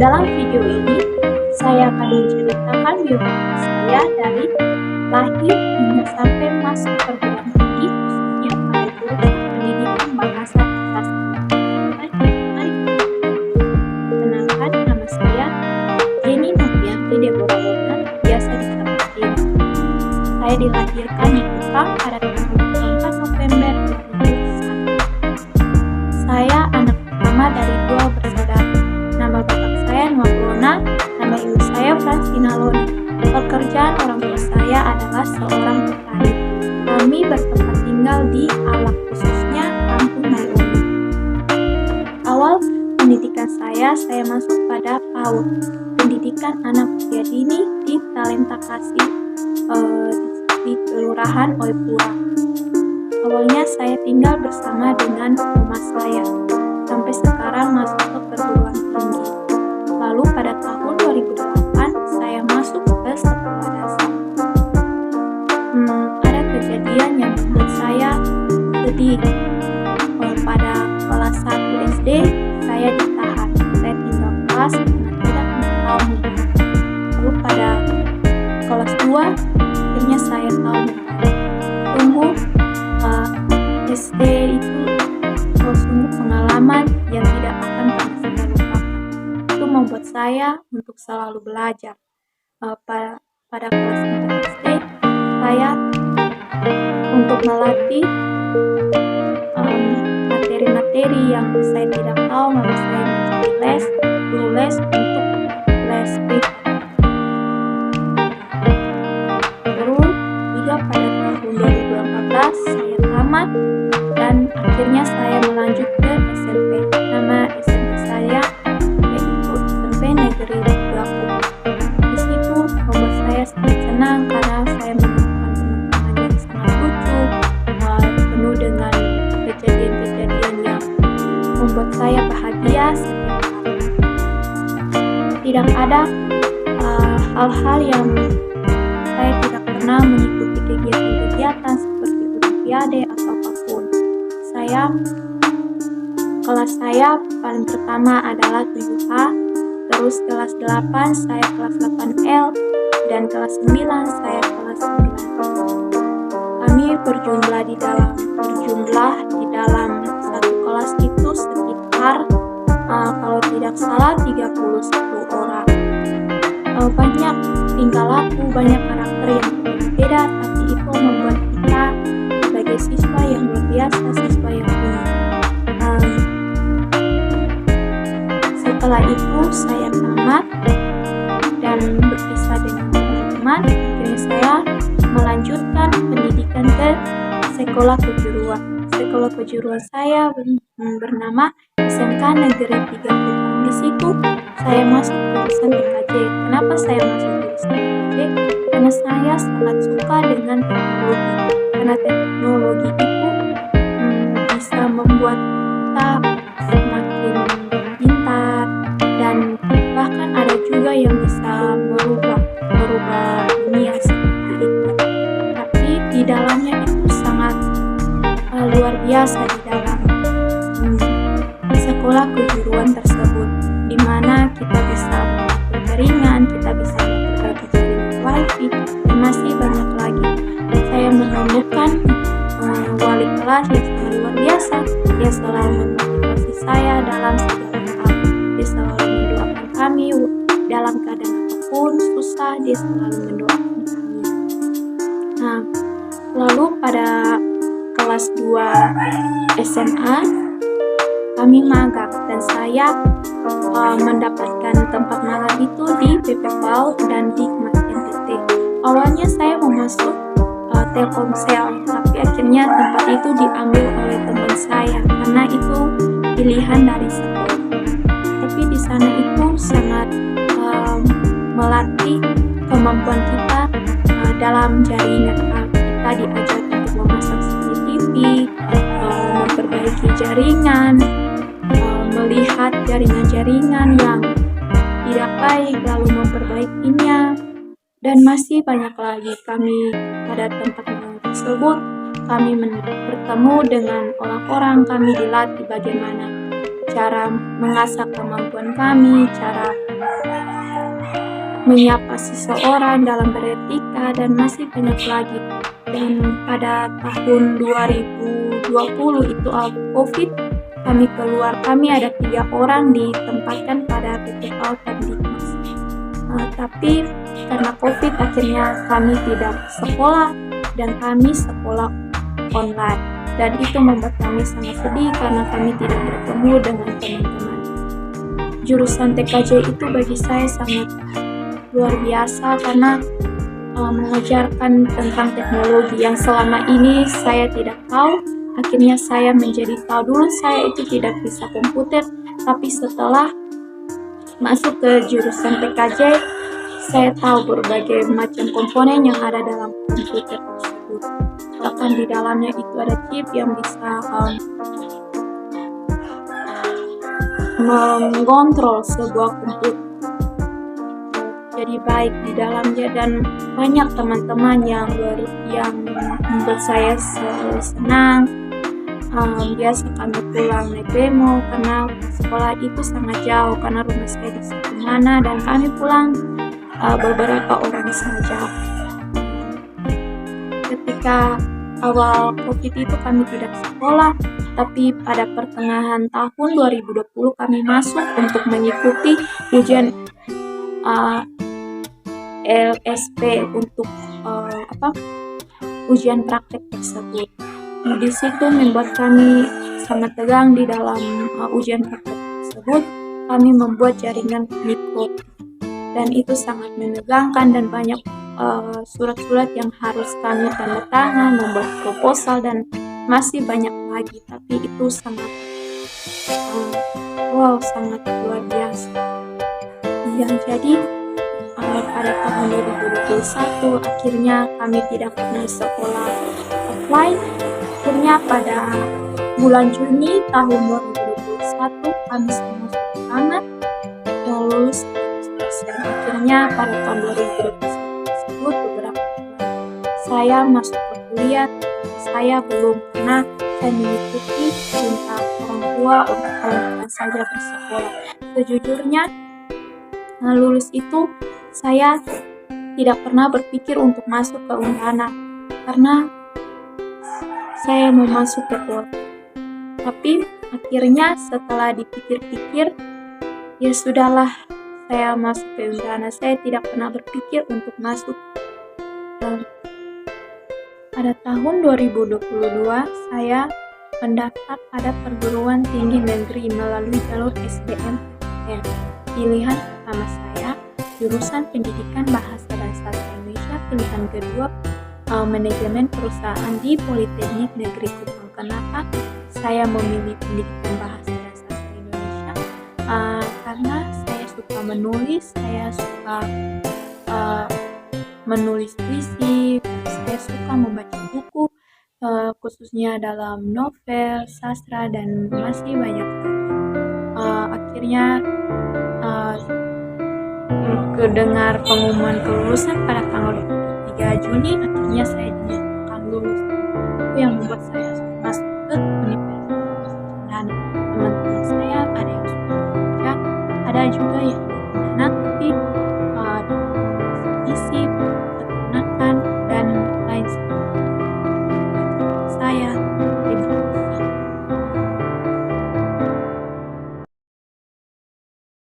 Dalam video ini, saya akan menceritakan biografi saya dari lahir hingga sampai masuk perguruan tinggi, khususnya pada jurusan pendidikan bahasa sastra. Mari kenalkan, nama saya Jenny Novianti Deborah Lona, biasa disapa Jenny. Saya dilahirkan di Kupang pada tanggal 4 November 2001. Saya anak pertama dari dua bersaudara. Nama bapak saya Noviana, nama ibu saya Francina Lona. Pekerjaan orang tua saya adalah seorang petani. Kami bertempat tinggal di Alak, khususnya Kampung Naironi. Awal pendidikan saya masuk pada PAUD, pendidikan anak usia dini di Talenta Kasih, di Kelurahan Oipura. Awalnya saya tinggal bersama dengan rumah saya, sampai sekarang masuk ke perguruan tinggi. Lalu pada tahun 2008 saya masuk ke sekolah dasar. Ada kejadian yang membuat saya sedih. Pada kelas 1 SD saya ditahan. Saya tinggal kelas karena tidak mau. Lalu pada kelas 2 akhirnya saya tahu. Sungguh SD itu sungguh pengalaman yang tidak akan pernah saya lupakan. Itu membuat saya untuk selalu belajar. Pada kelas 4 SD saya untuk melatih materi-materi yang saya tidak tahu, maka saya mencari guru les untuk les privat. Terus juga pada tahun 2014 saya tamat dan akhirnya saya melanjut ke SMP. Nama SMP saya yaitu SMP Negeri Gaku. Di situ membuat saya sangat senang karena saya menemukan teman-teman yang sangat lucu, penuh dengan kejadian-kejadian yang membuat saya bahagia setiap hari. Tidak ada hal-hal yang saya tidak pernah mengikuti kegiatan-kegiatan seperti olimpiade atau apapun. Kelas saya paling pertama adalah 7H, terus kelas 8 saya kelas 8L, dan kelas 9 saya kelas 9. Kami berjumlah di dalam satu kelas itu sekitar kalau tidak salah 31 orang. Banyak tingkah laku, banyak karakter yang berbeda, tapi itu membuat kita sebagai siswa yang luar biasa, siswa yang unik. Setelah itu saya tamat dan berpisah dengan teman-teman. Akhirnya saya melanjutkan pendidikan ke sekolah kejuruan. Sekolah kejuruan saya bernama SMK Negeri 3 Kupang. Di situ saya masuk jurusan TKJ. Kenapa saya masuk jurusan TKJ? Karena saya sangat suka dengan teknologi. Karena teknologi itu bisa membuat kita semakin pintar, dan bahkan ada juga yang bisa merubah dunia seperti itu. Tapi di dalamnya itu sangat luar biasa di dalam sekolah kejuruan tersebut, di mana kita bisa mengatur jaringan, kita bisa berbagi jaringan wifi, dan masih banyak lagi. Saya menemukan wali kelas yang sangat luar biasa. Dia selalu memotivasi saya dalam segala hal. Dia selalu mendoakan kami dalam keadaan apapun susah, dia selalu mendoakan kami. Lalu pada kelas 2 SMA kami magang, dan saya mendapatkan tempat magang itu di PPPAU dan di Kementerian TT. Awalnya saya mau masuk Telkomsel, tapi akhirnya tempat itu diambil oleh teman saya karena itu pilihan dari sekolah. Tapi di sana itu sangat melatih kemampuan kita dalam jaringan. Kita diajar untuk memasang CCTV, memperbaiki jaringan, melihat jaringan-jaringan yang tidak baik lalu memperbaikinya, dan masih banyak lagi. Kami pada tempat tersebut kami bertemu dengan orang-orang, kami dilatih bagaimana cara mengasah kemampuan kami, cara menyapa seseorang dalam beretika, dan masih banyak lagi. Dan pada tahun 2020 itu COVID, kami ada 3 orang ditempatkan pada PT PAUD dan Dikmas. Tapi karena COVID akhirnya kami tidak sekolah dan kami sekolah online, dan itu membuat kami sangat sedih karena kami tidak bertemu dengan teman-teman. Jurusan TKJ itu bagi saya sangat luar biasa karena mengajarkan tentang teknologi yang selama ini saya tidak tahu. Akhirnya saya menjadi tahu. Dulu saya itu tidak bisa komputer, tapi setelah masuk ke jurusan TKJ, saya tahu berbagai macam komponen yang ada dalam komputer tersebut. Bahkan di dalamnya itu ada chip yang bisa mengontrol sebuah komputer. Jadi baik di dalamnya, dan banyak teman-teman yang membuat saya senang. Biasa kami pulang naik bemo karena sekolah itu sangat jauh karena rumah saya di sebelah mana, dan kami pulang beberapa orang saja. Ketika awal COVID itu kami tidak sekolah, tapi pada pertengahan tahun 2020 kami masuk untuk mengikuti ujian LSP untuk ujian praktek tersebut. Di situ membuat kami sangat tegang di dalam ujian praktek tersebut. Kami membuat jaringan mikro, dan itu sangat menegangkan, dan banyak surat-surat yang harus kami tanda tangan, membuat proposal, dan masih banyak lagi. Tapi itu sangat sangat luar biasa. Yang jadi pada tahun 2021 akhirnya kami tidak pernah sekolah offline. Akhirnya pada bulan Juni tahun 2021 kami semua sangat yang lulus 100%. Akhirnya pada tahun 2021 tersebut beberapa bulan saya masuk ke kuliah, saya belum pernah saya mengikuti perintah orang tua untuk kalau saja bersekolah. Sejujurnya lulus itu saya tidak pernah berpikir untuk masuk ke Undana karena saya mau masuk ke Polri. Tapi akhirnya setelah dipikir-pikir, ya sudahlah, saya masuk ke Undana. Saya tidak pernah berpikir untuk masuk. Pada tahun 2022 saya mendaftar pada perguruan tinggi negeri melalui jalur SBMPTN. Pilihan pertama saya jurusan Pendidikan Bahasa dan Sastra Indonesia, pilihan kedua manajemen perusahaan di Politeknik Negeri Kupang. Kenapa saya memilih Pendidikan Bahasa dan Sastra Indonesia? Karena saya suka menulis, saya suka menulis puisi, saya suka membaca buku, khususnya dalam novel, sastra, dan masih banyak lagi. Akhirnya kedengar pengumuman kelulusan pada tanggal 23 Juni, akhirnya saya dinyatakan lulus. Itu yang membuat saya masuk ke Universitas Undana. Teman-teman saya ada yang sudah bekerja, ada juga yang